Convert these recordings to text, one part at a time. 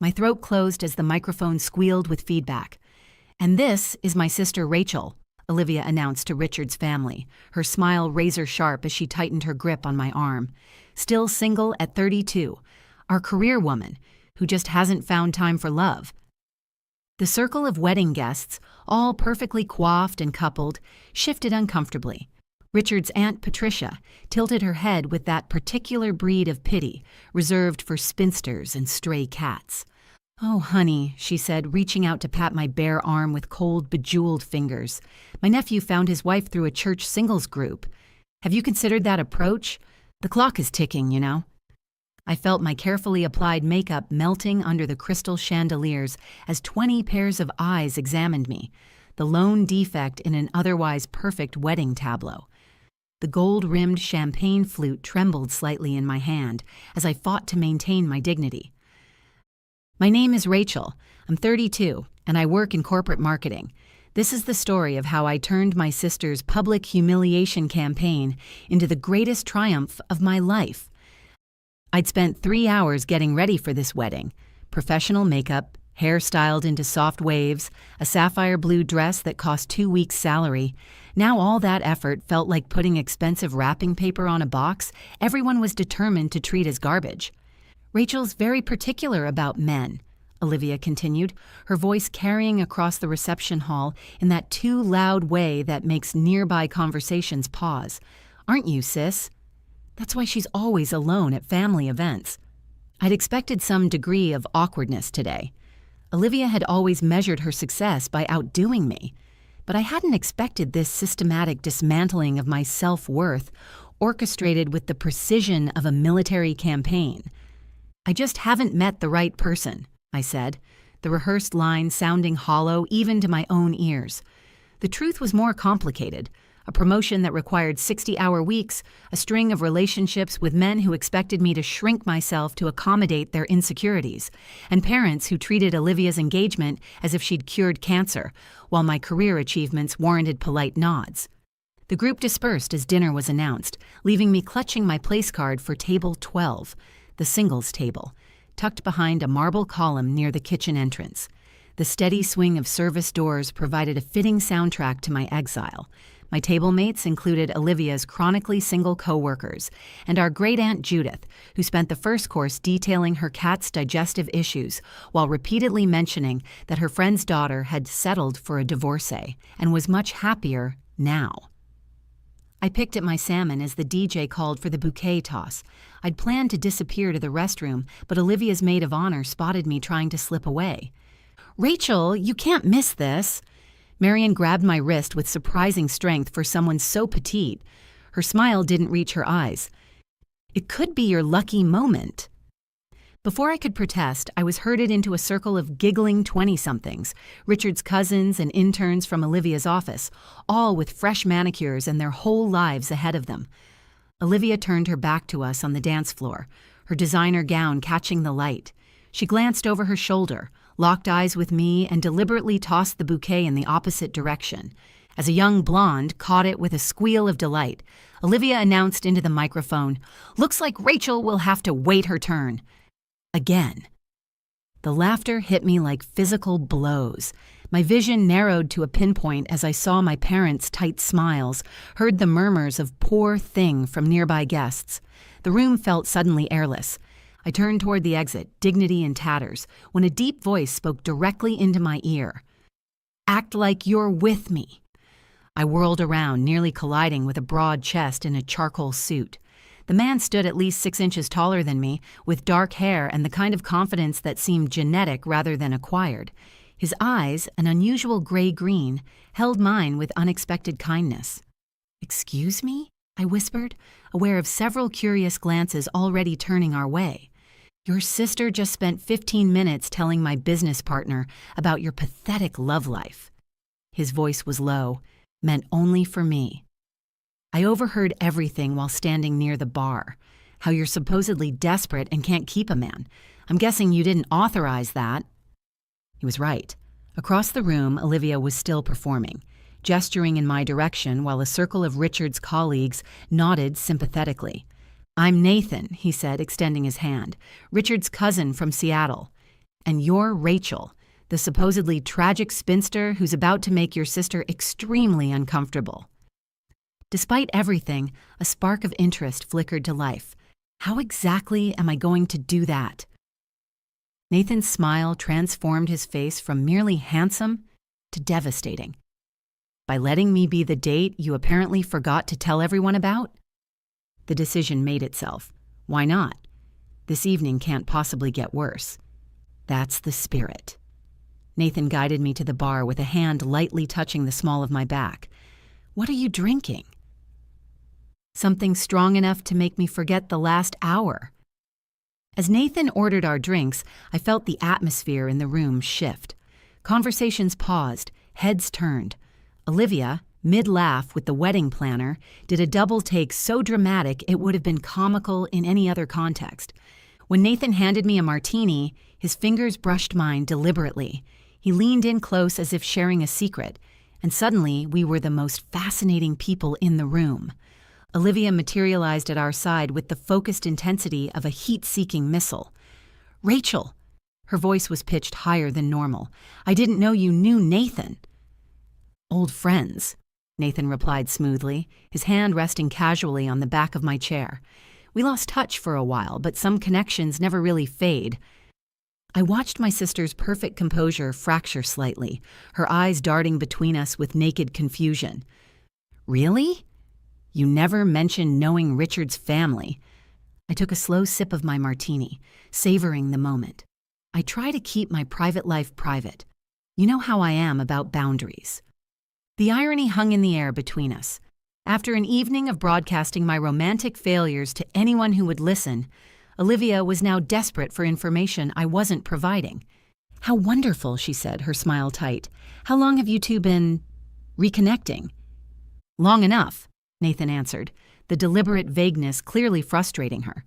My throat closed as the microphone squealed with feedback. "And this is my sister Rachel," Olivia announced to Richard's family, her smile razor-sharp as she tightened her grip on my arm. "Still single at 32, our career woman, who just hasn't found time for love." The circle of wedding guests, all perfectly coiffed and coupled, shifted uncomfortably. Richard's Aunt Patricia tilted her head with that particular breed of pity reserved for spinsters and stray cats. "Oh, honey," she said, reaching out to pat my bare arm with cold, bejeweled fingers. "My nephew found his wife through a church singles group. Have you considered that approach? The clock is ticking, you know." I felt my carefully applied makeup melting under the crystal chandeliers as 20 pairs of eyes examined me, the lone defect in an otherwise perfect wedding tableau. The gold-rimmed champagne flute trembled slightly in my hand as I fought to maintain my dignity. "My name is Rachel. I'm 32, and I work in corporate marketing. This is the story of how I turned my sister's public humiliation campaign into the greatest triumph of my life." I'd spent 3 hours getting ready for this wedding. Professional makeup, hair styled into soft waves, a sapphire blue dress that cost 2 weeks' salary. Now all that effort felt like putting expensive wrapping paper on a box everyone was determined to treat as garbage. "Rachel's very particular about men," Olivia continued, her voice carrying across the reception hall in that too loud way that makes nearby conversations pause. "Aren't you, sis? That's why she's always alone at family events." I'd expected some degree of awkwardness today. Olivia had always measured her success by outdoing me, but I hadn't expected this systematic dismantling of my self-worth, orchestrated with the precision of a military campaign. "I just haven't met the right person," I said, the rehearsed line sounding hollow even to my own ears. The truth was more complicated. A promotion that required 60-hour weeks, a string of relationships with men who expected me to shrink myself to accommodate their insecurities, and parents who treated Olivia's engagement as if she'd cured cancer, while my career achievements warranted polite nods. The group dispersed as dinner was announced, leaving me clutching my place card for table 12, the singles table, tucked behind a marble column near the kitchen entrance. The steady swing of service doors provided a fitting soundtrack to my exile. My table mates included Olivia's chronically single co-workers and our great-aunt Judith, who spent the first course detailing her cat's digestive issues while repeatedly mentioning that her friend's daughter had settled for a divorcee and was much happier now. I picked at my salmon as the DJ called for the bouquet toss. I'd planned to disappear to the restroom, but Olivia's maid of honor spotted me trying to slip away. "Rachel, you can't miss this." Marion grabbed my wrist with surprising strength for someone so petite. Her smile didn't reach her eyes. "It could be your lucky moment." Before I could protest, I was herded into a circle of giggling 20-somethings, Richard's cousins and interns from Olivia's office, all with fresh manicures and their whole lives ahead of them. Olivia turned her back to us on the dance floor, her designer gown catching the light. She glanced over her shoulder, locked eyes with me, and deliberately tossed the bouquet in the opposite direction. As a young blonde caught it with a squeal of delight, Olivia announced into the microphone, "Looks like Rachel will have to wait her turn." Again. The laughter hit me like physical blows. My vision narrowed to a pinpoint as I saw my parents' tight smiles, heard the murmurs of "poor thing" from nearby guests. The room felt suddenly airless. I turned toward the exit, dignity in tatters, when a deep voice spoke directly into my ear. "Act like you're with me." I whirled around, nearly colliding with a broad chest in a charcoal suit. The man stood at least 6 inches taller than me, with dark hair and the kind of confidence that seemed genetic rather than acquired. His eyes, an unusual gray-green, held mine with unexpected kindness. "Excuse me?" I whispered, aware of several curious glances already turning our way. "Your sister just spent 15 minutes telling my business partner about your pathetic love life." His voice was low, meant only for me. "I overheard everything while standing near the bar. How you're supposedly desperate and can't keep a man. I'm guessing you didn't authorize that." He was right. Across the room, Olivia was still performing, gesturing in my direction while a circle of Richard's colleagues nodded sympathetically. "I'm Nathan," he said, extending his hand, "Richard's cousin from Seattle." And you're Rachel, the supposedly tragic spinster who's about to make your sister extremely uncomfortable. Despite everything, a spark of interest flickered to life. How exactly am I going to do that? Nathan's smile transformed his face from merely handsome to devastating. By letting me be the date you apparently forgot to tell everyone about? The decision made itself. Why not? This evening can't possibly get worse. That's the spirit. Nathan guided me to the bar with a hand lightly touching the small of my back. What are you drinking? Something strong enough to make me forget the last hour. As Nathan ordered our drinks, I felt the atmosphere in the room shift. Conversations paused, heads turned. Olivia, mid-laugh with the wedding planner, did a double take so dramatic it would have been comical in any other context. When Nathan handed me a martini, his fingers brushed mine deliberately. He leaned in close as if sharing a secret, and suddenly we were the most fascinating people in the room. Olivia materialized at our side with the focused intensity of a heat-seeking missile. "Rachel!" Her voice was pitched higher than normal. "I didn't know you knew Nathan." "Old friends," Nathan replied smoothly, his hand resting casually on the back of my chair. "We lost touch for a while, but some connections never really fade." I watched my sister's perfect composure fracture slightly, her eyes darting between us with naked confusion. "Really? You never mentioned knowing Richard's family." I took a slow sip of my martini, savoring the moment. I try to keep my private life private. You know how I am about boundaries. The irony hung in the air between us. After an evening of broadcasting my romantic failures to anyone who would listen, Olivia was now desperate for information I wasn't providing. "How wonderful," she said, her smile tight. "How long have you two been reconnecting?" "Long enough," Nathan answered, the deliberate vagueness clearly frustrating her.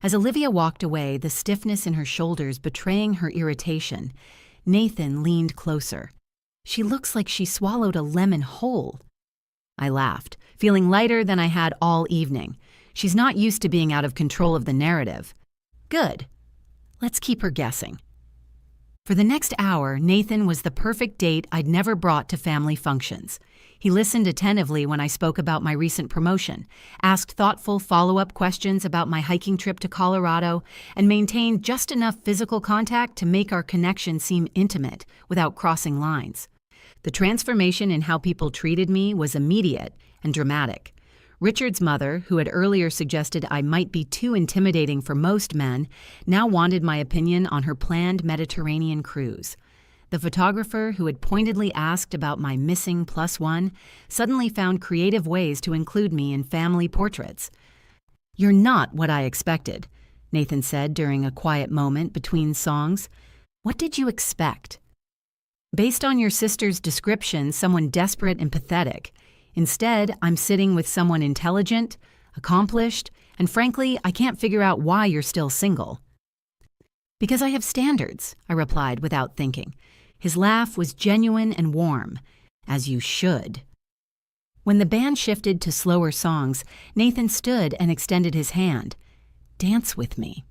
As Olivia walked away, the stiffness in her shoulders betraying her irritation, Nathan leaned closer. "She looks like she swallowed a lemon whole." I laughed, feeling lighter than I had all evening. She's not used to being out of control of the narrative. Good. Let's keep her guessing. For the next hour, Nathan was the perfect date I'd never brought to family functions. He listened attentively when I spoke about my recent promotion, asked thoughtful follow-up questions about my hiking trip to Colorado, and maintained just enough physical contact to make our connection seem intimate without crossing lines. The transformation in how people treated me was immediate and dramatic. Richard's mother, who had earlier suggested I might be too intimidating for most men, now wanted my opinion on her planned Mediterranean cruise. The photographer, who had pointedly asked about my missing +1, suddenly found creative ways to include me in family portraits. "You're not what I expected," Nathan said during a quiet moment between songs. "What did you expect?" "Based on your sister's description, someone desperate and pathetic. Instead, I'm sitting with someone intelligent, accomplished, and frankly, I can't figure out why you're still single." "Because I have standards," I replied without thinking. His laugh was genuine and warm. "As you should." When the band shifted to slower songs, Nathan stood and extended his hand. "Dance with me."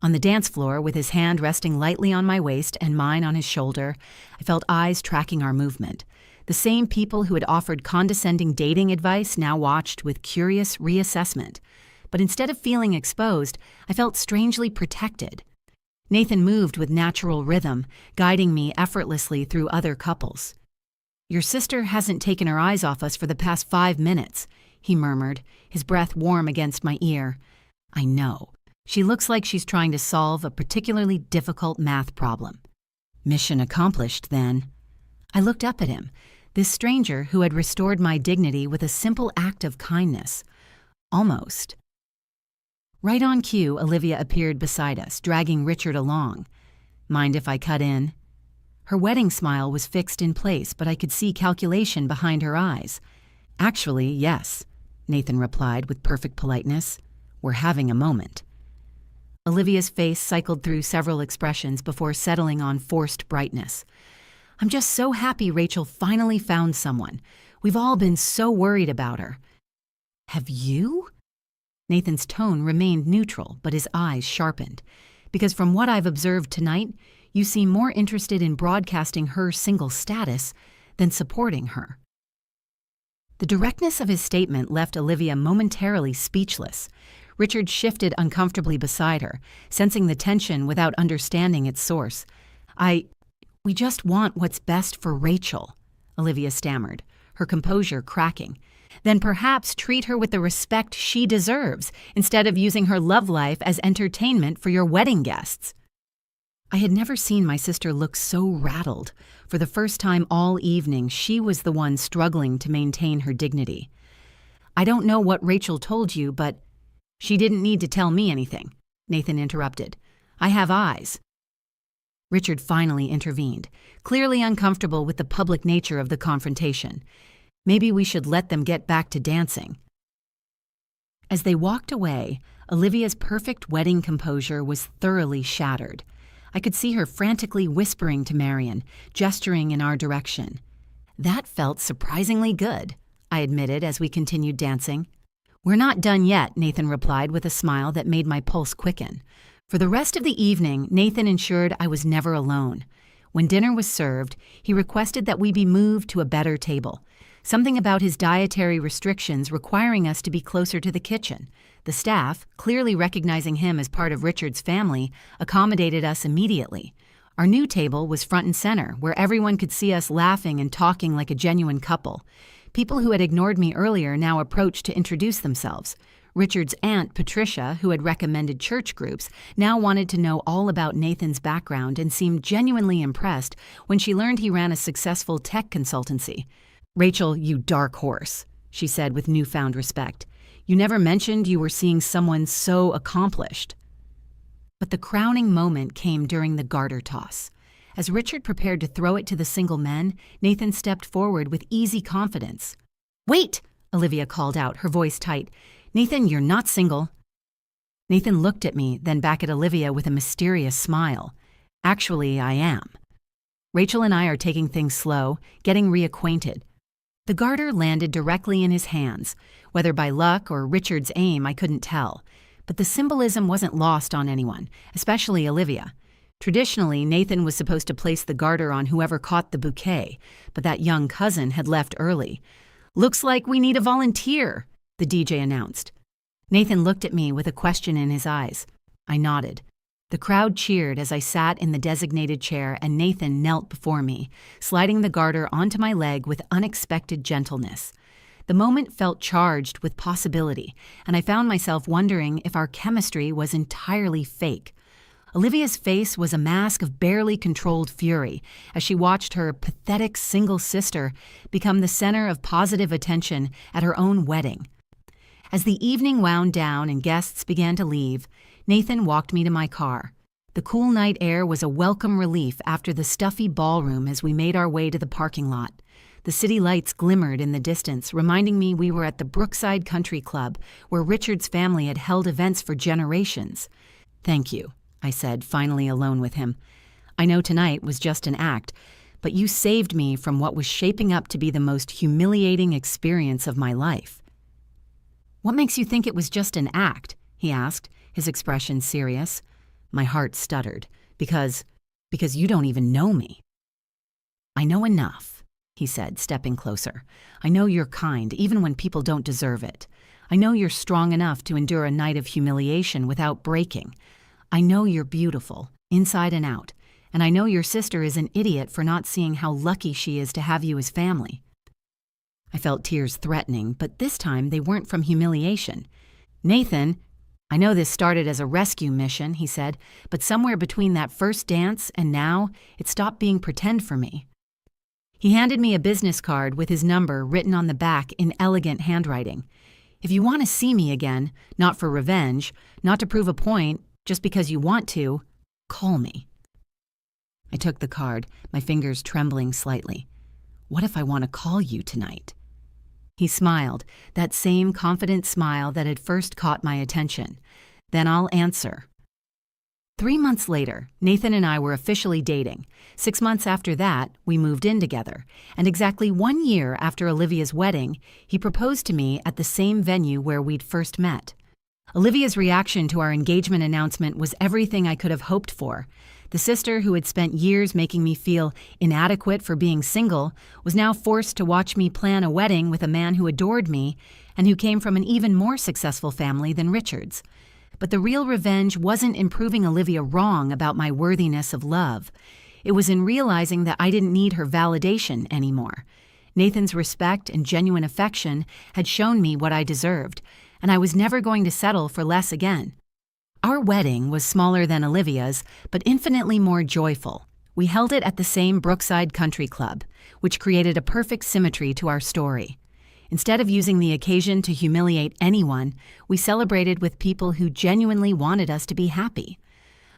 On the dance floor, with his hand resting lightly on my waist and mine on his shoulder, I felt eyes tracking our movement. The same people who had offered condescending dating advice now watched with curious reassessment. But instead of feeling exposed, I felt strangely protected. Nathan moved with natural rhythm, guiding me effortlessly through other couples. "Your sister hasn't taken her eyes off us for the past 5 minutes, he murmured, his breath warm against my ear. "I know. She looks like she's trying to solve a particularly difficult math problem." Mission accomplished, then. I looked up at him, this stranger who had restored my dignity with a simple act of kindness. Almost. Right on cue, Olivia appeared beside us, dragging Richard along. "Mind if I cut in?" Her wedding smile was fixed in place, but I could see calculation behind her eyes. "Actually, yes," Nathan replied with perfect politeness. "We're having a moment." Olivia's face cycled through several expressions before settling on forced brightness. "I'm just so happy Rachel finally found someone. We've all been so worried about her." "Have you?" Nathan's tone remained neutral, but his eyes sharpened. because from what I've observed tonight, you seem more interested in broadcasting her single status than supporting her." The directness of his statement left Olivia momentarily speechless. Richard shifted uncomfortably beside her, sensing the tension without understanding its source. We just want what's best for Rachel," Olivia stammered, her composure cracking. "Then perhaps treat her with the respect she deserves, instead of using her love life as entertainment for your wedding guests." I had never seen my sister look so rattled. For the first time all evening, she was the one struggling to maintain her dignity. "I don't know what Rachel told you, but—" "She didn't need to tell me anything," Nathan interrupted. "I have eyes." Richard finally intervened, clearly uncomfortable with the public nature of the confrontation. "Maybe we should let them get back to dancing." As they walked away, Olivia's perfect wedding composure was thoroughly shattered. I could see her frantically whispering to Marion, gesturing in our direction. "That felt surprisingly good," I admitted as we continued dancing. "We're not done yet," Nathan replied with a smile that made my pulse quicken. For the rest of the evening, Nathan ensured I was never alone. When dinner was served, he requested that we be moved to a better table. Something about his dietary restrictions requiring us to be closer to the kitchen. The staff, clearly recognizing him as part of Richard's family, accommodated us immediately. Our new table was front and center, where everyone could see us laughing and talking like a genuine couple. People who had ignored me earlier now approached to introduce themselves. Richard's aunt, Patricia, who had recommended church groups, now wanted to know all about Nathan's background and seemed genuinely impressed when she learned he ran a successful tech consultancy. "Rachel, you dark horse," she said with newfound respect. "You never mentioned you were seeing someone so accomplished." But the crowning moment came during the garter toss. As Richard prepared to throw it to the single men, Nathan stepped forward with easy confidence. "Wait!" Olivia called out, her voice tight. "Nathan, you're not single." Nathan looked at me, then back at Olivia with a mysterious smile. "Actually, I am. Rachel and I are taking things slow, getting reacquainted." The garter landed directly in his hands. Whether by luck or Richard's aim, I couldn't tell. But the symbolism wasn't lost on anyone, especially Olivia. Traditionally, Nathan was supposed to place the garter on whoever caught the bouquet, but that young cousin had left early. "Looks like we need a volunteer," the DJ announced. Nathan looked at me with a question in his eyes. I nodded. The crowd cheered as I sat in the designated chair and Nathan knelt before me, sliding the garter onto my leg with unexpected gentleness. The moment felt charged with possibility, and I found myself wondering if our chemistry was entirely fake. Olivia's face was a mask of barely controlled fury as she watched her pathetic single sister become the center of positive attention at her own wedding. As the evening wound down and guests began to leave, Nathan walked me to my car. The cool night air was a welcome relief after the stuffy ballroom as we made our way to the parking lot. The city lights glimmered in the distance, reminding me we were at the Brookside Country Club, where Richard's family had held events for generations. "Thank you," I said, finally alone with him. "I know tonight was just an act, but you saved me from what was shaping up to be the most humiliating experience of my life." "What makes you think it was just an act?" he asked, his expression serious. My heart stuttered. Because you don't even know me." "I know enough," he said, stepping closer. "I know you're kind, even when people don't deserve it. I know you're strong enough to endure a night of humiliation without breaking. I know you're beautiful, inside and out, and I know your sister is an idiot for not seeing how lucky she is to have you as family." I felt tears threatening, but this time they weren't from humiliation. "Nathan, I know this started as a rescue mission," he said, "but somewhere between that first dance and now, it stopped being pretend for me." He handed me a business card with his number written on the back in elegant handwriting. "If you want to see me again, not for revenge, not to prove a point, just because you want to, call me." I took the card, my fingers trembling slightly. "What if I want to call you tonight?" He smiled, that same confident smile that had first caught my attention. "Then I'll answer." 3 months later, Nathan and I were officially dating. 6 months after that, we moved in together. And exactly 1 year after Olivia's wedding, he proposed to me at the same venue where we'd first met. Olivia's reaction to our engagement announcement was everything I could have hoped for. The sister who had spent years making me feel inadequate for being single was now forced to watch me plan a wedding with a man who adored me and who came from an even more successful family than Richard's. But the real revenge wasn't in proving Olivia wrong about my worthiness of love. It was in realizing that I didn't need her validation anymore. Nathan's respect and genuine affection had shown me what I deserved, and I was never going to settle for less again. Our wedding was smaller than Olivia's, but infinitely more joyful. We held it at the same Brookside Country Club, which created a perfect symmetry to our story. Instead of using the occasion to humiliate anyone, we celebrated with people who genuinely wanted us to be happy.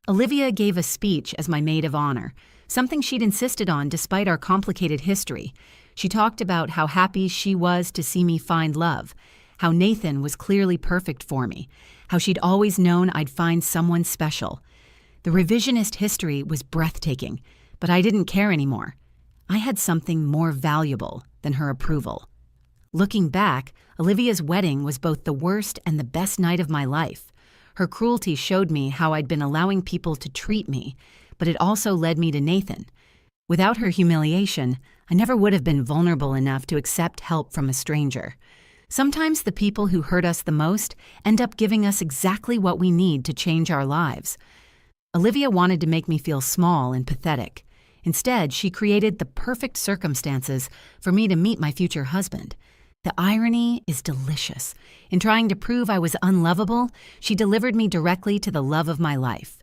Olivia gave a speech as my maid of honor, something she'd insisted on despite our complicated history. She talked about how happy she was to see me find love, how Nathan was clearly perfect for me, how she'd always known I'd find someone special. The revisionist history was breathtaking, but I didn't care anymore. I had something more valuable than her approval. Looking back, Olivia's wedding was both the worst and the best night of my life. Her cruelty showed me how I'd been allowing people to treat me, but it also led me to Nathan. Without her humiliation, I never would have been vulnerable enough to accept help from a stranger. Sometimes the people who hurt us the most end up giving us exactly what we need to change our lives. Olivia wanted to make me feel small and pathetic. Instead, she created the perfect circumstances for me to meet my future husband. The irony is delicious. In trying to prove I was unlovable, she delivered me directly to the love of my life.